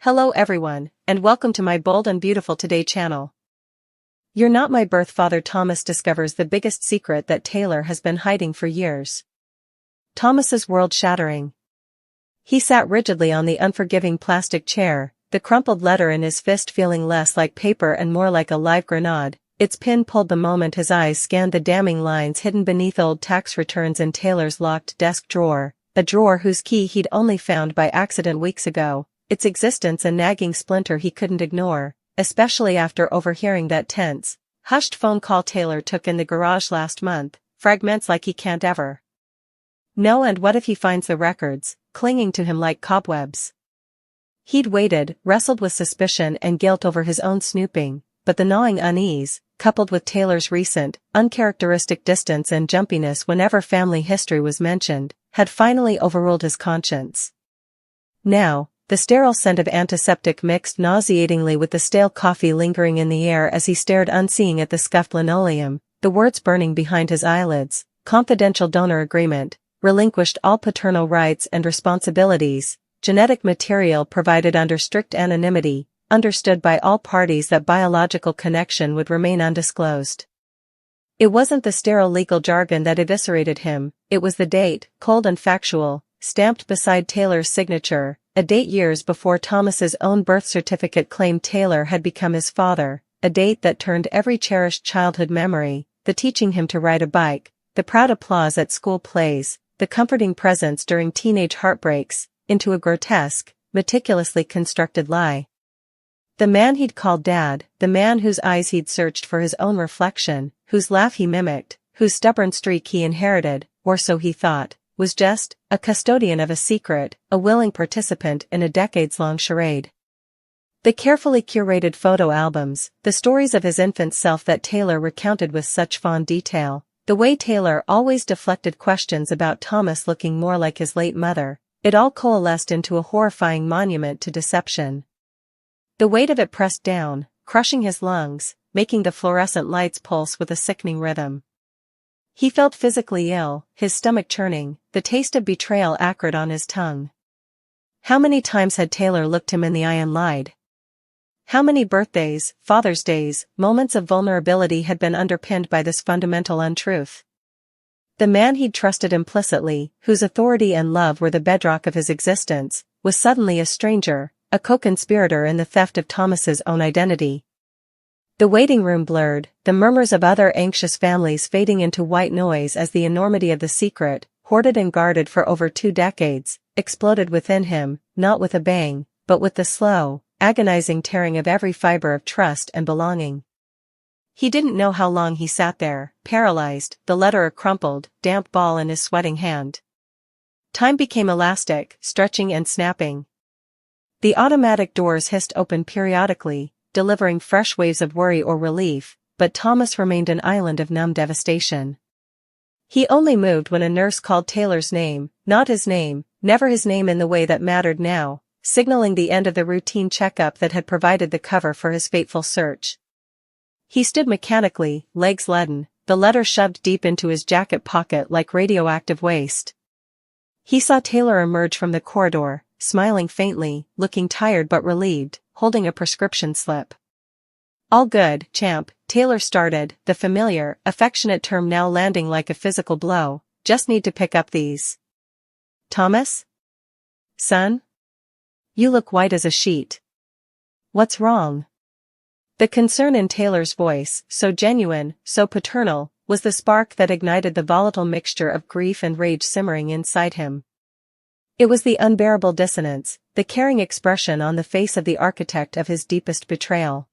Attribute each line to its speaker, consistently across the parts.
Speaker 1: Hello everyone, and welcome to my Bold and Beautiful Today channel. You're not my birth father. Thomas discovers the biggest secret that Taylor has been hiding for years. Thomas's world-shattering. He sat rigidly on the unforgiving plastic chair, the crumpled letter in his fist feeling less like paper and more like a live grenade. Its pin pulled the moment his eyes scanned the damning lines hidden beneath old tax returns in Taylor's locked desk drawer, a drawer whose key he'd only found by accident weeks ago. Its existence a nagging splinter he couldn't ignore, especially after overhearing that tense, hushed phone call Taylor took in the garage last month, fragments like he can't ever know. And what if he finds the records, clinging to him like cobwebs? He'd waited, wrestled with suspicion and guilt over his own snooping, but the gnawing unease, coupled with Taylor's recent, uncharacteristic distance and jumpiness whenever family history was mentioned, had finally overruled his conscience. Now, the sterile scent of antiseptic mixed nauseatingly with the stale coffee lingering in the air as he stared unseeing at the scuffed linoleum, the words burning behind his eyelids, confidential donor agreement, relinquished all paternal rights and responsibilities, genetic material provided under strict anonymity, understood by all parties that biological connection would remain undisclosed. It wasn't the sterile legal jargon that eviscerated him, it was the date, cold and factual, stamped beside Taylor's signature. A date years before Thomas's own birth certificate claimed Taylor had become his father, a date that turned every cherished childhood memory, the teaching him to ride a bike, the proud applause at school plays, the comforting presence during teenage heartbreaks, into a grotesque, meticulously constructed lie. The man he'd called Dad, the man whose eyes he'd searched for his own reflection, whose laugh he mimicked, whose stubborn streak he inherited, or so he thought, was just a custodian of a secret, a willing participant in a decades-long charade. The carefully curated photo albums, the stories of his infant self that Taylor recounted with such fond detail, the way Taylor always deflected questions about Thomas looking more like his late mother, it all coalesced into a horrifying monument to deception. The weight of it pressed down, crushing his lungs, making the fluorescent lights pulse with a sickening rhythm. He felt physically ill, his stomach churning, the taste of betrayal acrid on his tongue. How many times had Taylor looked him in the eye and lied? How many birthdays, Father's Days, moments of vulnerability had been underpinned by this fundamental untruth? The man he'd trusted implicitly, whose authority and love were the bedrock of his existence, was suddenly a stranger, a co-conspirator in the theft of Thomas's own identity. The waiting room blurred, the murmurs of other anxious families fading into white noise as the enormity of the secret, hoarded and guarded for over 2 decades, exploded within him, not with a bang, but with the slow, agonizing tearing of every fiber of trust and belonging. He didn't know how long he sat there, paralyzed, the letter a crumpled, damp ball in his sweating hand. Time became elastic, stretching and snapping. The automatic doors hissed open periodically, delivering fresh waves of worry or relief, but Thomas remained an island of numb devastation. He only moved when a nurse called Taylor's name, not his name, never his name in the way that mattered now, signaling the end of the routine checkup that had provided the cover for his fateful search. He stood mechanically, legs leaden, the letter shoved deep into his jacket pocket like radioactive waste. He saw Taylor emerge from the corridor, smiling faintly, looking tired but relieved, holding a prescription slip. "All good, champ," Taylor started, the familiar, affectionate term now landing like a physical blow. "Just need to pick up these." "Thomas? Son? You look white as a sheet. What's wrong?" The concern in Taylor's voice, so genuine, so paternal, was the spark that ignited the volatile mixture of grief and rage simmering inside him. It was the unbearable dissonance, the caring expression on the face of the architect of his deepest betrayal.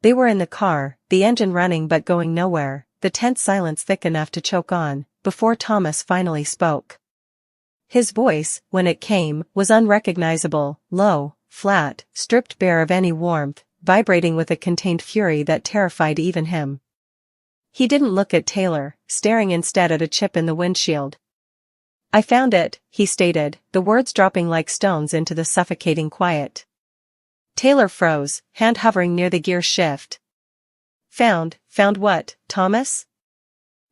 Speaker 1: They were in the car, the engine running but going nowhere, the tense silence thick enough to choke on, before Thomas finally spoke. His voice, when it came, was unrecognizable, low, flat, stripped bare of any warmth, vibrating with a contained fury that terrified even him. He didn't look at Taylor, staring instead at a chip in the windshield. "I found it," he stated, the words dropping like stones into the suffocating quiet. Taylor froze, hand hovering near the gear shift. Found what, Thomas?"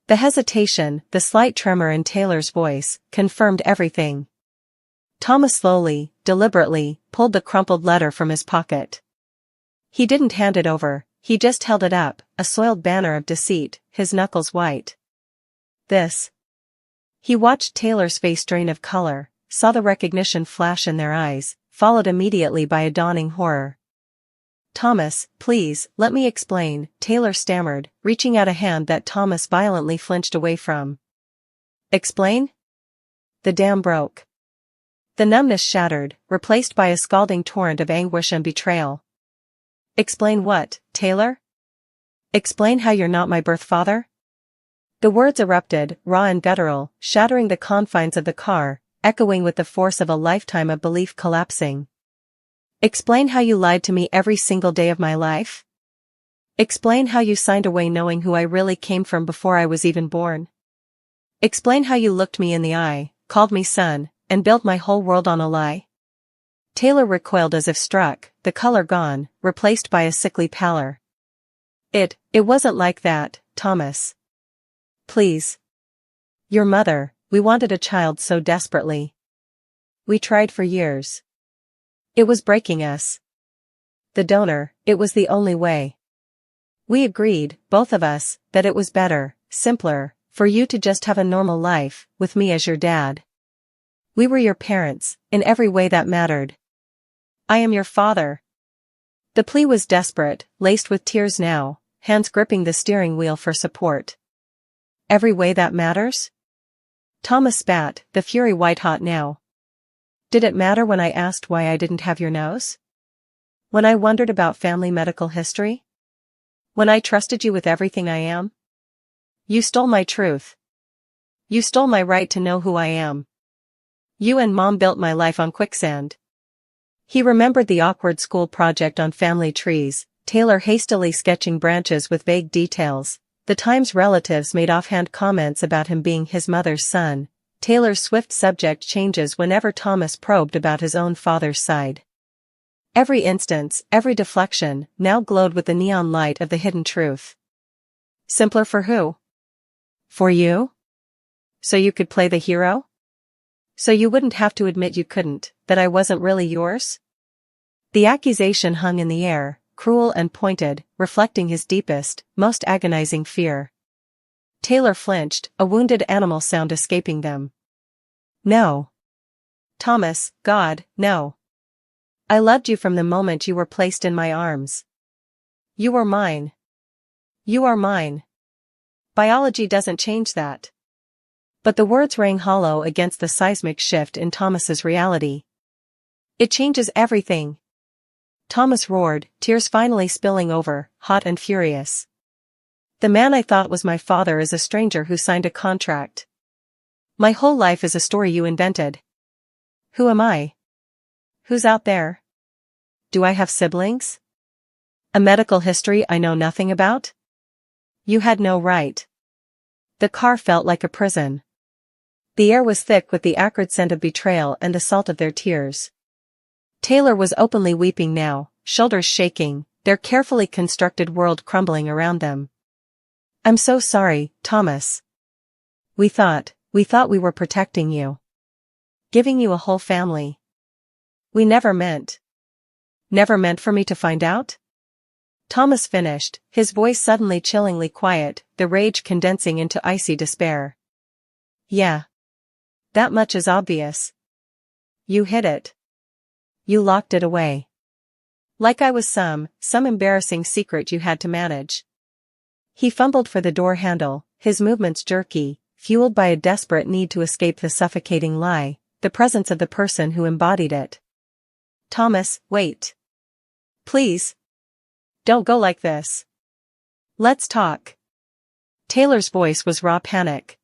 Speaker 1: The hesitation, the slight tremor in Taylor's voice, confirmed everything. Thomas slowly, deliberately, pulled the crumpled letter from his pocket. He didn't hand it over, he just held it up, a soiled banner of deceit, his knuckles white. This. He watched Taylor's face drain of color, saw the recognition flash in their eyes, followed immediately by a dawning horror. Thomas, please, let me explain, Taylor stammered, reaching out a hand that Thomas violently flinched away from. Explain? The dam broke. The numbness shattered, replaced by a scalding torrent of anguish and betrayal. Explain what, Taylor? Explain how you're not my birth father? The words erupted, raw and guttural, shattering the confines of the car, echoing with the force of a lifetime of belief collapsing. Explain how you lied to me every single day of my life? Explain how you signed away knowing who I really came from before I was even born? Explain how you looked me in the eye, called me son, and built my whole world on a lie? Taylor recoiled as if struck, the color gone, replaced by a sickly pallor. It wasn't like that, Thomas. Please. Your mother, we wanted a child so desperately. We tried for years. It was breaking us. The donor, it was the only way. We agreed, both of us, that it was better, simpler, for you to just have a normal life, with me as your dad. We were your parents, in every way that mattered. I am your father. The plea was desperate, laced with tears now, hands gripping the steering wheel for support. Every way that matters? Thomas spat, the fury white-hot now. Did it matter when I asked why I didn't have your nose? When I wondered about family medical history? When I trusted you with everything I am? You stole my truth. You stole my right to know who I am. You and Mom built my life on quicksand. He remembered the awkward school project on family trees, Taylor hastily sketching branches with vague details, the times relatives made offhand comments about him being his mother's son, Taylor's swift subject changes whenever Thomas probed about his own father's side. Every instance, every deflection, now glowed with the neon light of the hidden truth. Simpler for who? For you? So you could play the hero? So you wouldn't have to admit you couldn't, that I wasn't really yours? The accusation hung in the air, cruel and pointed, reflecting his deepest, most agonizing fear. Taylor flinched, a wounded animal sound escaping them. No. Thomas, God, no. I loved you from the moment you were placed in my arms. You were mine. You are mine. Biology doesn't change that. But the words rang hollow against the seismic shift in Thomas's reality. It changes everything. Thomas roared, tears finally spilling over, hot and furious. The man I thought was my father is a stranger who signed a contract. My whole life is a story you invented. Who am I? Who's out there? Do I have siblings? A medical history I know nothing about? You had no right. The car felt like a prison. The air was thick with the acrid scent of betrayal and the salt of their tears. Taylor was openly weeping now, shoulders shaking, their carefully constructed world crumbling around them. I'm so sorry, Thomas. We thought we were protecting you. Giving you a whole family. We never meant for me to find out? Thomas finished, his voice suddenly chillingly quiet, the rage condensing into icy despair. Yeah. That much is obvious. You hid it. You locked it away. Like I was some embarrassing secret you had to manage. He fumbled for the door handle, his movements jerky, fueled by a desperate need to escape the suffocating lie, the presence of the person who embodied it. Thomas, wait. Please. Don't go like this. Let's talk. Taylor's voice was raw panic.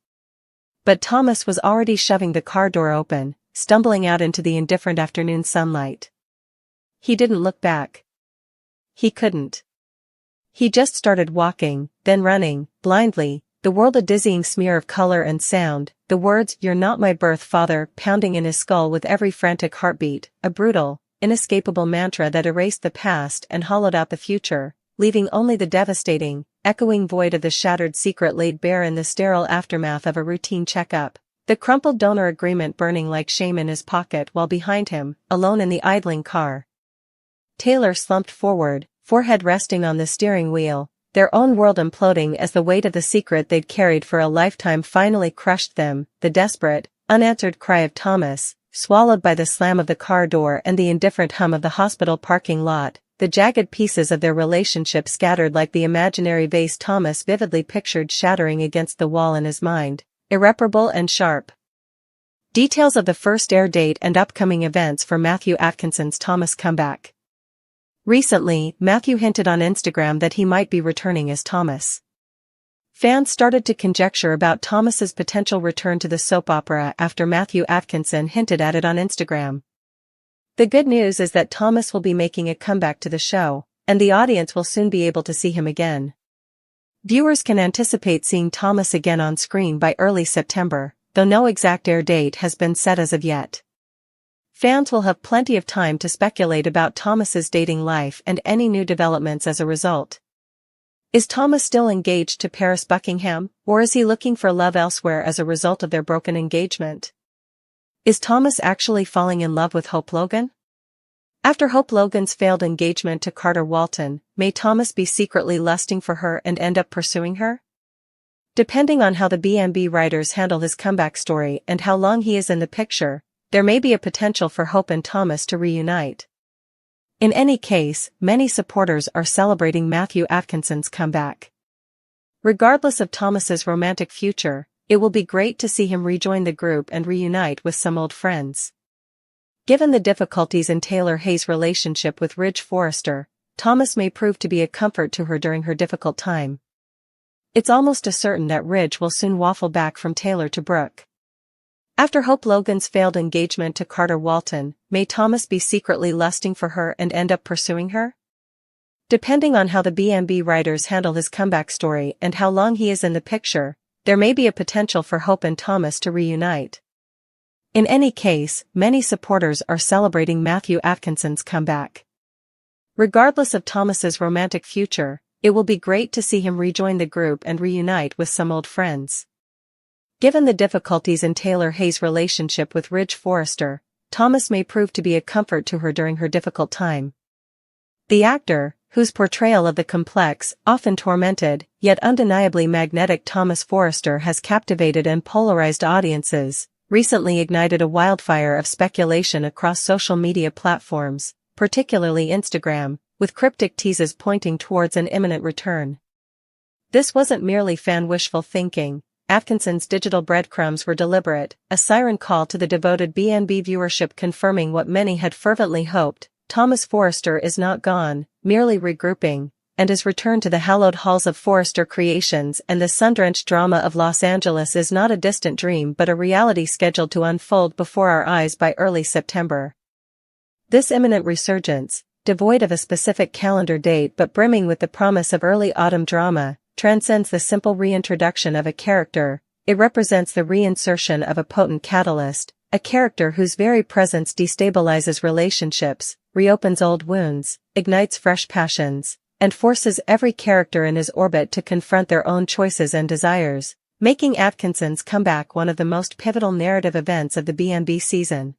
Speaker 1: But Thomas was already shoving the car door open, stumbling out into the indifferent afternoon sunlight. He didn't look back. He couldn't. He just started walking, then running, blindly, the world a dizzying smear of color and sound, the words, "You're not my birth father," pounding in his skull with every frantic heartbeat, a brutal, inescapable mantra that erased the past and hollowed out the future, leaving only the devastating, echoing void of the shattered secret laid bare in the sterile aftermath of a routine checkup, The crumpled donor agreement burning like shame in his pocket while behind him, alone in the idling car. Taylor slumped forward, forehead resting on the steering wheel, their own world imploding as the weight of the secret they'd carried for a lifetime finally crushed them, the desperate, unanswered cry of Thomas, swallowed by the slam of the car door and the indifferent hum of the hospital parking lot, the jagged pieces of their relationship scattered like the imaginary vase Thomas vividly pictured shattering against the wall in his mind, irreparable and sharp. Details of the first air date and upcoming events for Matthew Atkinson's Thomas comeback. Recently, Matthew hinted on Instagram that he might be returning as Thomas. Fans started to conjecture about Thomas's potential return to the soap opera after Matthew Atkinson hinted at it on Instagram. The good news is that Thomas will be making a comeback to the show, and the audience will soon be able to see him again. Viewers can anticipate seeing Thomas again on screen by early September, though no exact air date has been set as of yet. Fans will have plenty of time to speculate about Thomas's dating life and any new developments as a result. Is Thomas still engaged to Paris Buckingham, or is he looking for love elsewhere as a result of their broken engagement? Is Thomas actually falling in love with Hope Logan? After Hope Logan's failed engagement to Carter Walton, may Thomas be secretly lusting for her and end up pursuing her? Depending on how the B&B writers handle his comeback story and how long he is in the picture, there may be a potential for Hope and Thomas to reunite. In any case, many supporters are celebrating Matthew Atkinson's comeback. Regardless of Thomas's romantic future, it will be great to see him rejoin the group and reunite with some old friends. Given the difficulties in Taylor Hayes' relationship with Ridge Forrester, Thomas may prove to be a comfort to her during her difficult time. It's almost a certain that Ridge will soon waffle back from Taylor to Brooke. After Hope Logan's failed engagement to Carter Walton, may Thomas be secretly lusting for her and end up pursuing her? Depending on how the B&B writers handle his comeback story and how long he is in the picture, there may be a potential for Hope and Thomas to reunite. In any case, many supporters are celebrating Matthew Atkinson's comeback. Regardless of Thomas's romantic future, it will be great to see him rejoin the group and reunite with some old friends. Given the difficulties in Taylor Hayes' relationship with Ridge Forrester, Thomas may prove to be a comfort to her during her difficult time. The actor, whose portrayal of the complex, often tormented, yet undeniably magnetic Thomas Forrester has captivated and polarized audiences, recently ignited a wildfire of speculation across social media platforms, particularly Instagram, with cryptic teases pointing towards an imminent return. This wasn't merely fan wishful thinking. Atkinson's digital breadcrumbs were deliberate, a siren call to the devoted B&B viewership confirming what many had fervently hoped. Thomas Forrester is not gone, merely regrouping, and his return to the hallowed halls of Forrester Creations and the sun-drenched drama of Los Angeles is not a distant dream but a reality scheduled to unfold before our eyes by early September. This imminent resurgence, devoid of a specific calendar date but brimming with the promise of early autumn drama, transcends the simple reintroduction of a character. It represents the reinsertion of a potent catalyst, a character whose very presence destabilizes relationships, reopens old wounds, ignites fresh passions, and forces every character in his orbit to confront their own choices and desires, making Atkinson's comeback one of the most pivotal narrative events of the B&B season.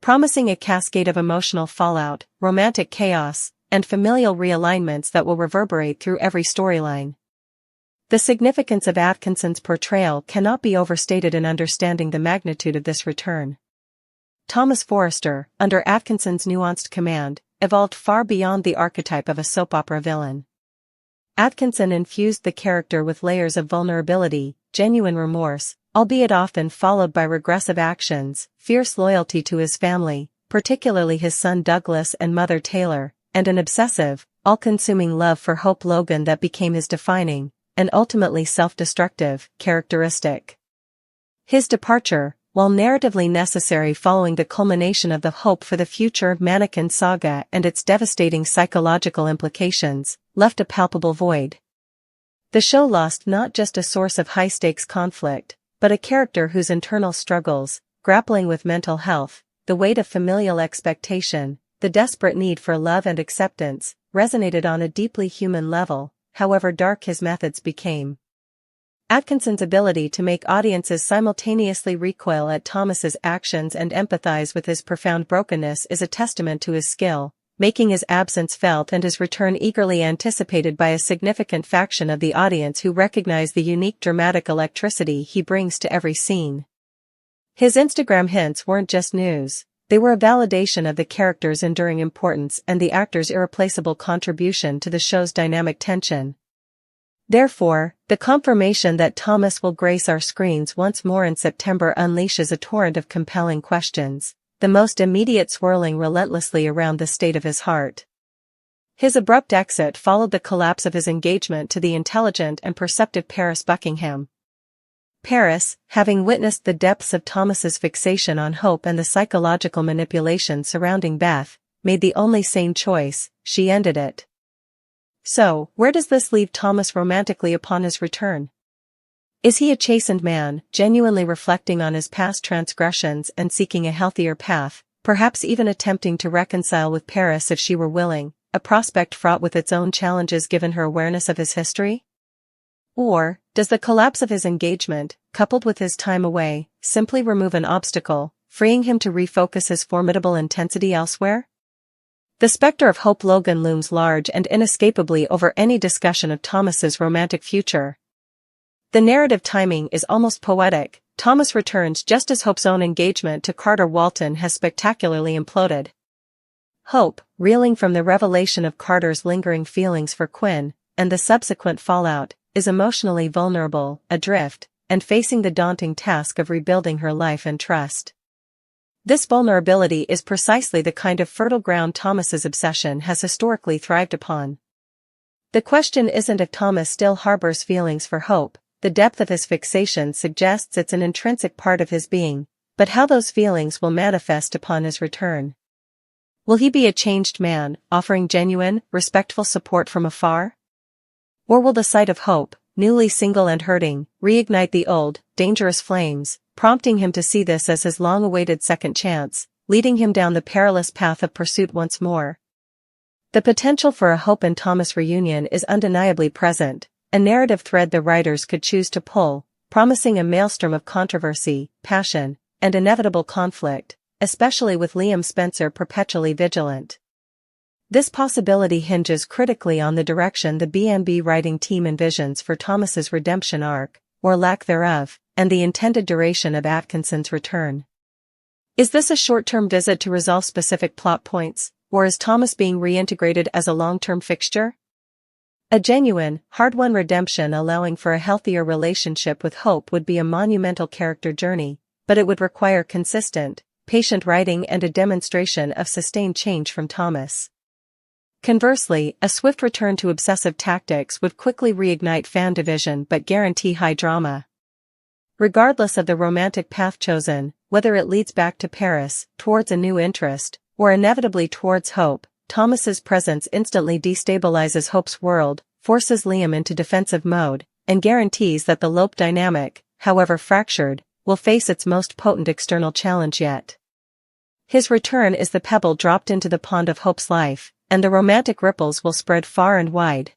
Speaker 1: Promising a cascade of emotional fallout, romantic chaos, and familial realignments that will reverberate through every storyline. The significance of Atkinson's portrayal cannot be overstated in understanding the magnitude of this return. Thomas Forrester, under Atkinson's nuanced command, evolved far beyond the archetype of a soap opera villain. Atkinson infused the character with layers of vulnerability, genuine remorse, albeit often followed by regressive actions, fierce loyalty to his family, particularly his son Douglas and mother Taylor, and an obsessive, all-consuming love for Hope Logan that became his defining, and ultimately self-destructive, characteristic. His departure, while narratively necessary following the culmination of the Hope for the Future mannequin saga and its devastating psychological implications, left a palpable void. The show lost not just a source of high-stakes conflict, but a character whose internal struggles, grappling with mental health, the weight of familial expectation, the desperate need for love and acceptance, resonated on a deeply human level, however dark his methods became. Atkinson's ability to make audiences simultaneously recoil at Thomas's actions and empathize with his profound brokenness is a testament to his skill, making his absence felt and his return eagerly anticipated by a significant faction of the audience who recognize the unique dramatic electricity he brings to every scene. His Instagram hints weren't just news, they were a validation of the character's enduring importance and the actor's irreplaceable contribution to the show's dynamic tension. Therefore, the confirmation that Thomas will grace our screens once more in September unleashes a torrent of compelling questions, the most immediate swirling relentlessly around the state of his heart. His abrupt exit followed the collapse of his engagement to the intelligent and perceptive Paris Buckingham. Paris, having witnessed the depths of Thomas's fixation on Hope and the psychological manipulation surrounding Beth, made the only sane choice: she ended it. So, where does this leave Thomas romantically upon his return? Is he a chastened man, genuinely reflecting on his past transgressions and seeking a healthier path, perhaps even attempting to reconcile with Paris if she were willing, a prospect fraught with its own challenges given her awareness of his history? Or, does the collapse of his engagement, coupled with his time away, simply remove an obstacle, freeing him to refocus his formidable intensity elsewhere? The specter of Hope Logan looms large and inescapably over any discussion of Thomas's romantic future. The narrative timing is almost poetic. Thomas returns just as Hope's own engagement to Carter Walton has spectacularly imploded. Hope, reeling from the revelation of Carter's lingering feelings for Quinn, and the subsequent fallout, is emotionally vulnerable, adrift, and facing the daunting task of rebuilding her life and trust. This vulnerability is precisely the kind of fertile ground Thomas's obsession has historically thrived upon. The question isn't if Thomas still harbors feelings for Hope, the depth of his fixation suggests it's an intrinsic part of his being, but how those feelings will manifest upon his return. Will he be a changed man, offering genuine, respectful support from afar? Or will the sight of Hope, newly single and hurting, reignite the old, dangerous flames, prompting him to see this as his long-awaited second chance, leading him down the perilous path of pursuit once more? The potential for a Hope and Thomas reunion is undeniably present, a narrative thread the writers could choose to pull, promising a maelstrom of controversy, passion, and inevitable conflict, especially with Liam Spencer perpetually vigilant. This possibility hinges critically on the direction the B&B writing team envisions for Thomas's redemption arc, or lack thereof, and the intended duration of Atkinson's return. Is this a short-term visit to resolve specific plot points, or is Thomas being reintegrated as a long-term fixture? A genuine, hard-won redemption allowing for a healthier relationship with Hope would be a monumental character journey, but it would require consistent, patient writing and a demonstration of sustained change from Thomas. Conversely, a swift return to obsessive tactics would quickly reignite fan division but guarantee high drama. Regardless of the romantic path chosen, whether it leads back to Paris, towards a new interest, or inevitably towards Hope, Thomas's presence instantly destabilizes Hope's world, forces Liam into defensive mode, and guarantees that the Lope dynamic, however fractured, will face its most potent external challenge yet. His return is the pebble dropped into the pond of Hope's life, and the romantic ripples will spread far and wide.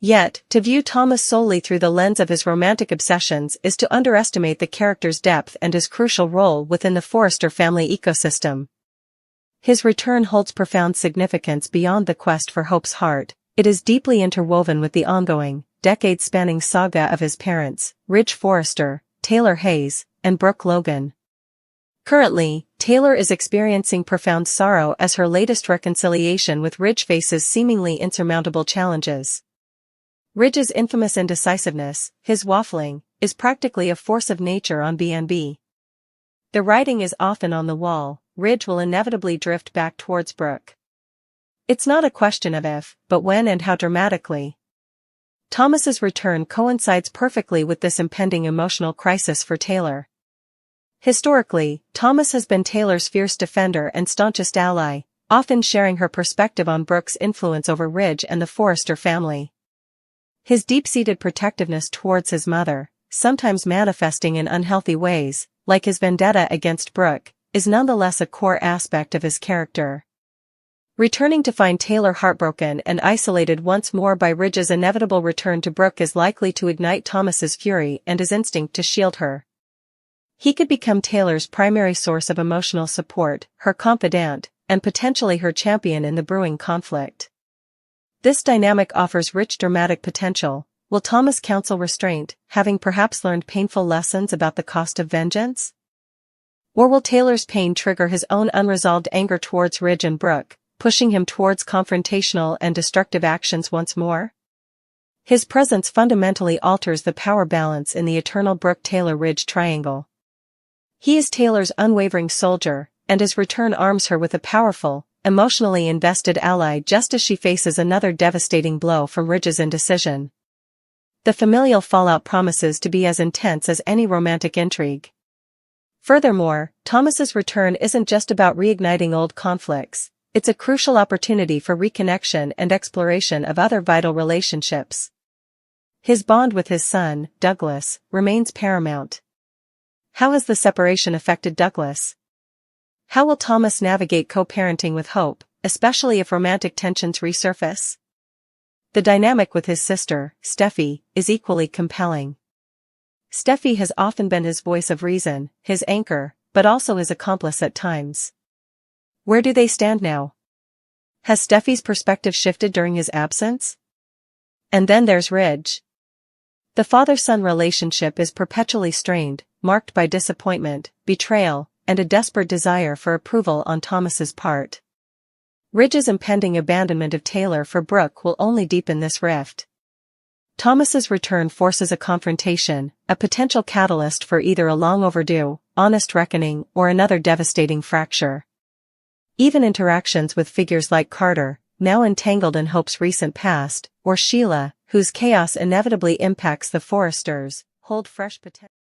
Speaker 1: Yet, to view Thomas solely through the lens of his romantic obsessions is to underestimate the character's depth and his crucial role within the Forrester family ecosystem. His return holds profound significance beyond the quest for Hope's heart. It is deeply interwoven with the ongoing, decade-spanning saga of his parents, Ridge Forrester, Taylor Hayes, and Brooke Logan. Currently, Taylor is experiencing profound sorrow as her latest reconciliation with Ridge faces seemingly insurmountable challenges. Ridge's infamous indecisiveness, his waffling, is practically a force of nature on B&B. The writing is often on the wall. Ridge will inevitably drift back towards Brooke. It's not a question of if, but when and how dramatically. Thomas's return coincides perfectly with this impending emotional crisis for Taylor. Historically, Thomas has been Taylor's fierce defender and staunchest ally, often sharing her perspective on Brooke's influence over Ridge and the Forrester family. His deep-seated protectiveness towards his mother, sometimes manifesting in unhealthy ways, like his vendetta against Brooke, is nonetheless a core aspect of his character. Returning to find Taylor heartbroken and isolated once more by Ridge's inevitable return to Brooke is likely to ignite Thomas's fury and his instinct to shield her. He could become Taylor's primary source of emotional support, her confidant, and potentially her champion in the brewing conflict. This dynamic offers rich dramatic potential. Will Thomas counsel restraint, having perhaps learned painful lessons about the cost of vengeance? Or will Taylor's pain trigger his own unresolved anger towards Ridge and Brooke, pushing him towards confrontational and destructive actions once more? His presence fundamentally alters the power balance in the eternal Brooke-Taylor-Ridge triangle. He is Taylor's unwavering soldier, and his return arms her with a powerful, emotionally invested ally just as she faces another devastating blow from Ridge's indecision. The familial fallout promises to be as intense as any romantic intrigue. Furthermore, Thomas's return isn't just about reigniting old conflicts, it's a crucial opportunity for reconnection and exploration of other vital relationships. His bond with his son, Douglas, remains paramount. How has the separation affected Douglas? How will Thomas navigate co-parenting with Hope, especially if romantic tensions resurface? The dynamic with his sister, Steffi, is equally compelling. Steffi has often been his voice of reason, his anchor, but also his accomplice at times. Where do they stand now? Has Steffi's perspective shifted during his absence? And then there's Ridge. The father-son relationship is perpetually strained, marked by disappointment, betrayal, and a desperate desire for approval on Thomas's part. Ridge's impending abandonment of Taylor for Brooke will only deepen this rift. Thomas's return forces a confrontation, a potential catalyst for either a long overdue, honest reckoning or another devastating fracture. Even interactions with figures like Carter, now entangled in Hope's recent past, or Sheila, whose chaos inevitably impacts the Forresters, hold fresh potential.